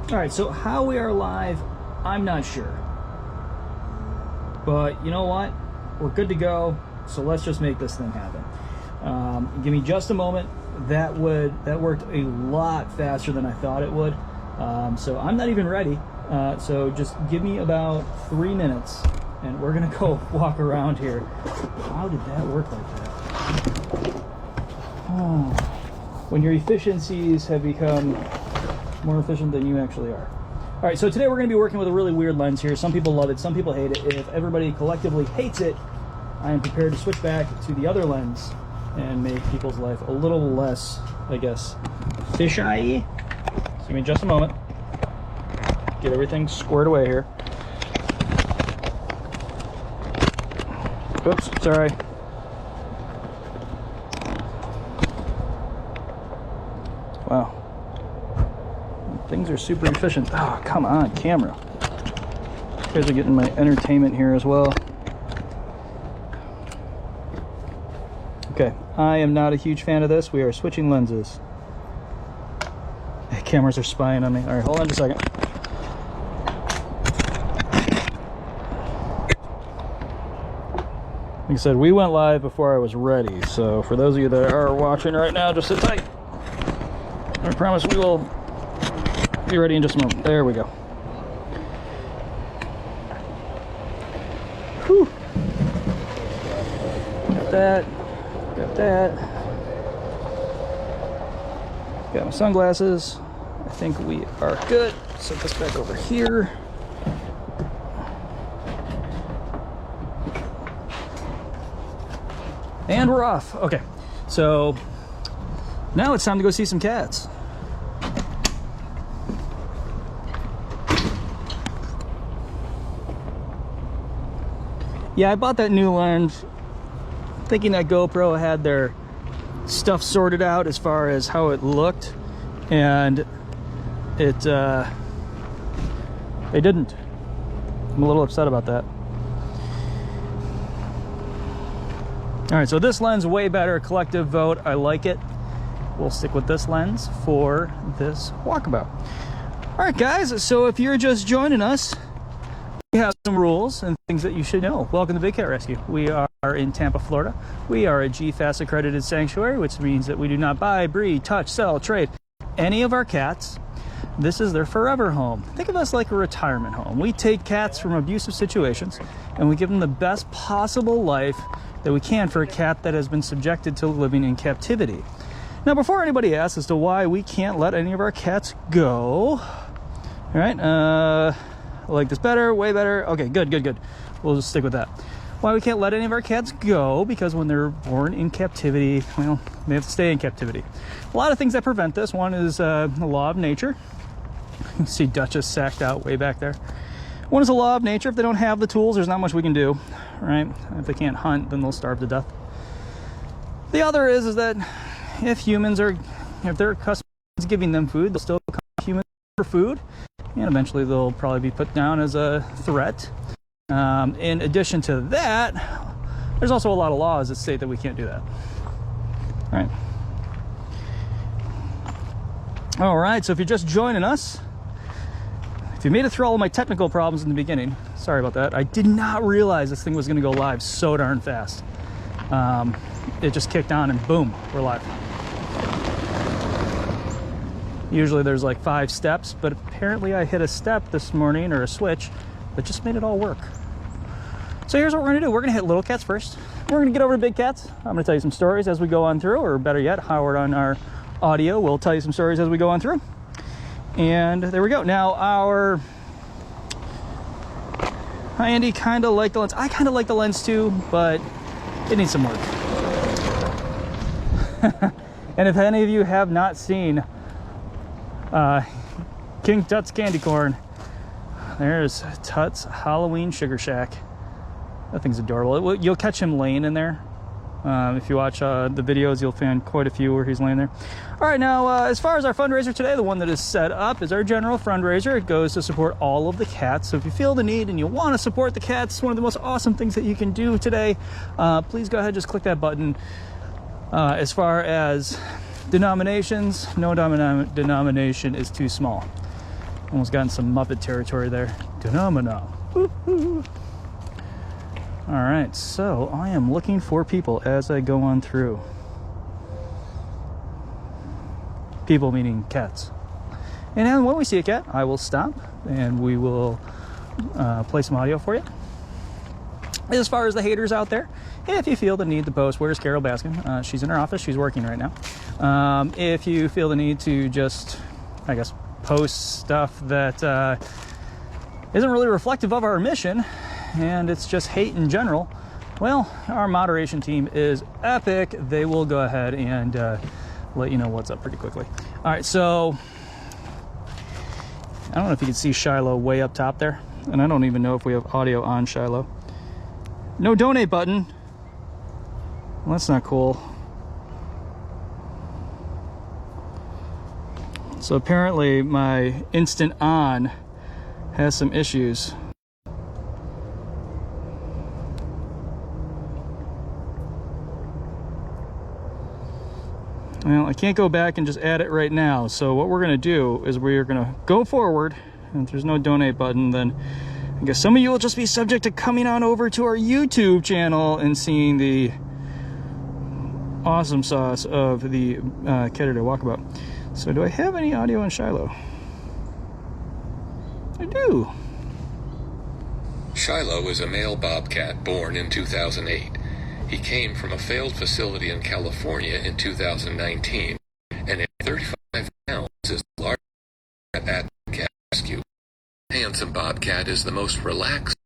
All right, so how we are live, I'm not sure. But you know what? We're good to go, so let's just make this thing happen. Give me just a moment. That worked a lot faster than I thought it would. So I'm not even ready. So just give me about 3 minutes, and we're gonna go walk around here. How did that work like that? Oh, when your efficiencies have become more efficient than you actually are. All right, so today we're going to be working with a really weird lens here. Some people love it, some people hate it. If everybody collectively hates it, I am prepared to switch back to the other lens and make people's life a little less, I guess, fish-eye. So give me just a moment. Get everything squared away here. Oops, sorry. Wow. Things are super efficient. Oh, come on, camera. You guys are getting my entertainment here as well. Okay, I am not a huge fan of this. We are switching lenses. The cameras are spying on me. All right, hold on just a second. Like I said, we went live before I was ready. So for those of you that are watching right now, just sit tight. I promise we will be ready in just a moment. There we go. Whew. Got that. Got that. Got my sunglasses. I think we are good. Set this back over here. And we're off. Okay. So now it's time to go see some cats. Yeah, I bought that new lens thinking that GoPro had their stuff sorted out as far as how it looked, and they didn't. I'm a little upset about that. All right, so this lens, way better. Collective vote, I like it. We'll stick with this lens for this walkabout. All right, guys, so if you're just joining us, we have some rules and things that you should know. Welcome to Big Cat Rescue. We are in Tampa, Florida. We are a GFAS accredited sanctuary, which means that we do not buy, breed, touch, sell, trade any of our cats. This is their forever home. Think of us like a retirement home. We take cats from abusive situations and we give them the best possible life that we can for a cat that has been subjected to living in captivity. Now, before anybody asks as to why we can't let any of our cats go, all right, I like this better, way better. Okay, good. We'll just stick with that. Why we can't let any of our cats go? Because when they're born in captivity, well, they have to stay in captivity. A lot of things that prevent this. One is the law of nature. You can see Duchess sacked out way back there. One is the law of nature. If they don't have the tools, there's not much we can do, right? If they can't hunt, then they'll starve to death. The other is that if their customers giving them food, they'll still come to humans for food, and eventually they'll probably be put down as a threat. In addition to that, there's also a lot of laws that state that we can't do that. All right, so if you're just joining us, if you made it through all of my technical problems in the beginning, sorry about that. I did not realize this thing was going to go live so darn fast. It just kicked on and boom, we're live. Usually there's like 5 steps, but apparently I hit a step this morning, or a switch, that just made it all work. So here's what we're gonna do. We're gonna hit little cats first. We're gonna get over to big cats. I'm gonna tell you some stories as we go on through, or better yet, Howard on our audio will tell you some stories as we go on through. And there we go. Now hi Andy, kinda like the lens. I kinda like the lens too, but it needs some work. And if any of you have not seen King Tut's Candy Corn, there's Tut's Halloween Sugar Shack. That thing's adorable. You'll catch him laying in there. If you watch the videos, you'll find quite a few where he's laying there. All right, now, as far as our fundraiser today, the one that is set up is our general fundraiser. It goes to support all of the cats. So if you feel the need and you want to support the cats, one of the most awesome things that you can do today, please go ahead, just click that button. As far as denominations, no denomination is too small. Almost got in some Muppet territory there. Phenomena. Alright, so I am looking for people as I go on through. People meaning cats. And then when we see a cat, I will stop and we will play some audio for you. As far as the haters out there, if you feel the need to post, where's Carol Baskin? She's in her office, she's working right now. If you feel the need to just, I guess, post stuff that isn't really reflective of our mission, and it's just hate in general, well, our moderation team is epic. They will go ahead and let you know what's up pretty quickly. All right, so I don't know if you can see Shiloh way up top there, and I don't even know if we have audio on Shiloh. No donate button. Well, that's not cool. So apparently my instant on has some issues. Well, I can't go back and just add it right now. So what we're gonna do is we're gonna go forward, and if there's no donate button, then I guess some of you will just be subject to coming on over to our YouTube channel and seeing the awesome sauce of the Caturday walkabout. So do I have any audio on Shiloh? I do. Shiloh is a male bobcat born in 2008. He came from a failed facility in California in 2019, and at 35 pounds is the largest at cat rescue. Handsome bobcat is the most relaxed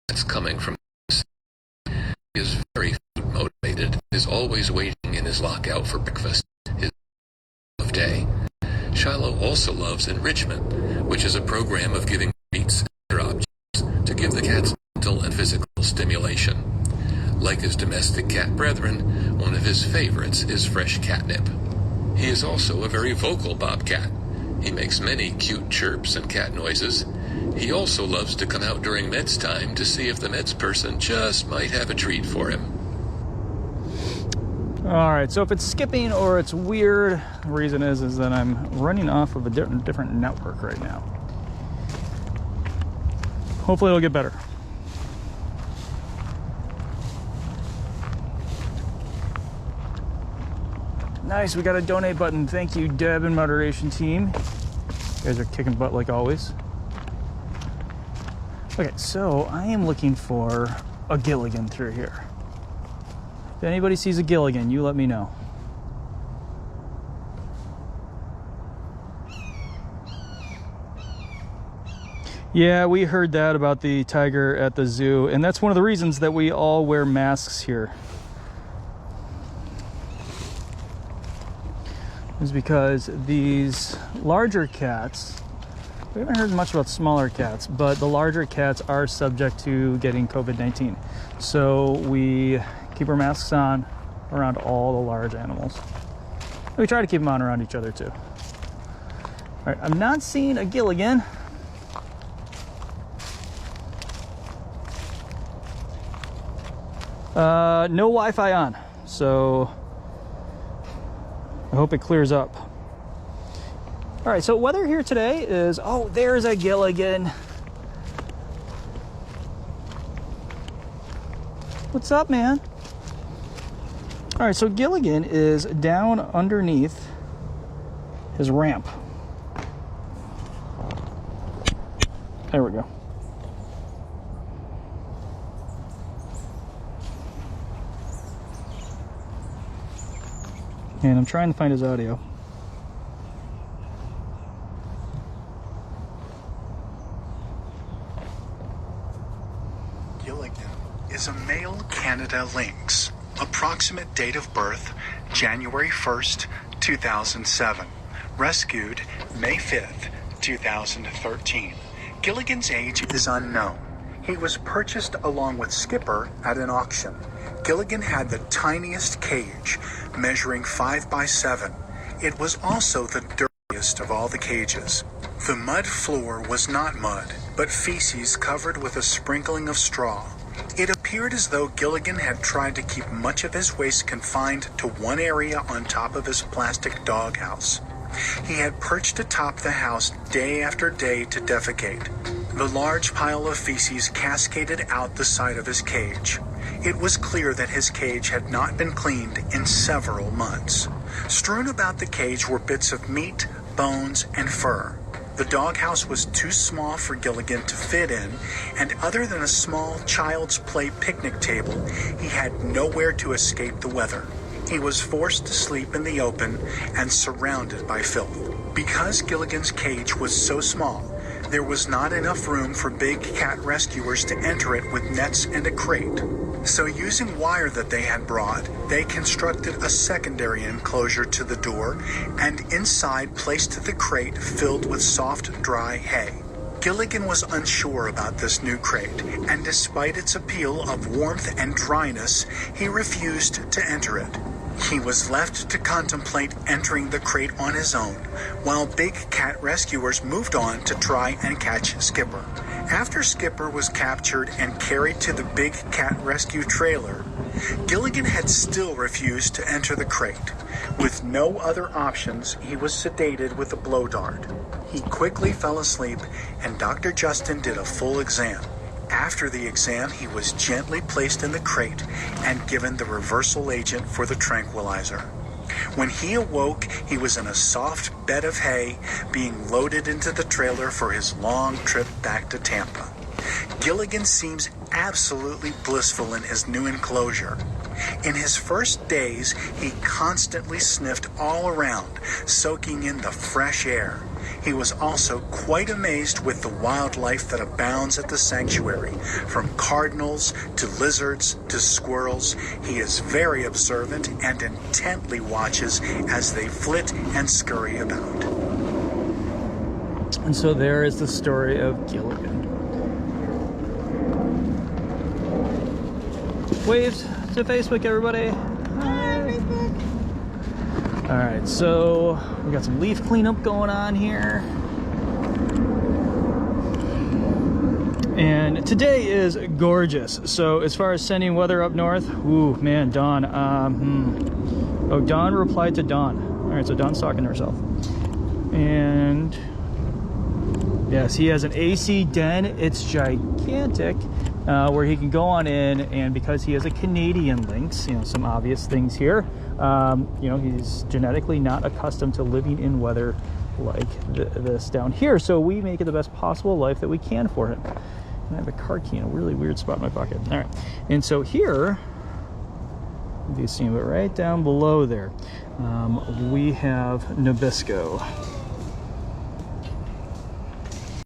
that's coming from this. He is very food motivated, is always waiting in his lockout for breakfast, his of day. Shiloh also loves enrichment, which is a program of giving treats and other objects to give the cat's mental and physical stimulation. Like his domestic cat brethren, one of his favorites is fresh catnip. He is also a very vocal bobcat. He makes many cute chirps and cat noises. He also loves to come out during meds time to see if the meds person just might have a treat for him. Alright, so if it's skipping or it's weird, the reason is that I'm running off of a different network right now. Hopefully it'll get better. Nice, we got a donate button. Thank you, Deb and moderation team. You guys are kicking butt like always. Okay, so I am looking for a Gilligan through here. If anybody sees a Gilligan, you let me know. Yeah, we heard that about the tiger at the zoo, and that's one of the reasons that we all wear masks here. Is because these larger cats, we haven't heard much about smaller cats, but the larger cats are subject to getting COVID-19. So we keep our masks on around all the large animals. We try to keep them on around each other too. All right, I'm not seeing a Gilligan. No Wi-Fi on, so I hope it clears up. All right, so weather here today is, oh, there's a Gilligan. What's up, man? All right, so Gilligan is down underneath his ramp. There we go. And I'm trying to find his audio. Gilligan is a male Canada lynx. Approximate date of birth, January 1st, 2007. Rescued May 5th, 2013. Gilligan's age is unknown. He was purchased along with Skipper at an auction. Gilligan had the tiniest cage, measuring 5 by 7. It was also the dirtiest of all the cages. The mud floor was not mud, but feces covered with a sprinkling of straw. It appeared as though Gilligan had tried to keep much of his waste confined to one area on top of his plastic doghouse. He had perched atop the house day after day to defecate. The large pile of feces cascaded out the side of his cage. It was clear that his cage had not been cleaned in several months. Strewn about the cage were bits of meat, bones, and fur. The doghouse was too small for Gilligan to fit in, and other than a small child's play picnic table, he had nowhere to escape the weather. He was forced to sleep in the open and surrounded by filth. Because Gilligan's cage was so small, there was not enough room for big cat rescuers to enter it with nets and a crate. So using wire that they had brought, they constructed a secondary enclosure to the door and inside placed the crate filled with soft, dry hay. Gilligan was unsure about this new crate, and despite its appeal of warmth and dryness, he refused to enter it. He was left to contemplate entering the crate on his own, while big cat rescuers moved on to try and catch Skipper. After Skipper was captured and carried to the big cat rescue trailer, Gilligan had still refused to enter the crate. With no other options, he was sedated with a blow dart. He quickly fell asleep, and Dr. Justin did a full exam. After the exam, he was gently placed in the crate and given the reversal agent for the tranquilizer. When he awoke, he was in a soft bed of hay, being loaded into the trailer for his long trip back to Tampa. Gilligan seems absolutely blissful in his new enclosure. In his first days, he constantly sniffed all around, soaking in the fresh air. He was also quite amazed with the wildlife that abounds at the sanctuary, from cardinals to lizards to squirrels. He is very observant and intently watches as they flit and scurry about. And so there is the story of Gilligan. Waves to Facebook, everybody. Hi, Facebook. All right, so we got some leaf cleanup going on here. And today is gorgeous. So as far as sending weather up north, ooh, man, Dawn. Oh, Dawn replied to Dawn. All right, so Dawn's talking to herself. And yes, he has an AC den. It's gigantic, where he can go on in, and because he has a Canadian lynx, you know, some obvious things here. You know, he's genetically not accustomed to living in weather like this down here, so we make it the best possible life that we can for him. And I have a car key in a really weird spot in my pocket. All right, and so here, if you see it right down below there, we have Nabisco.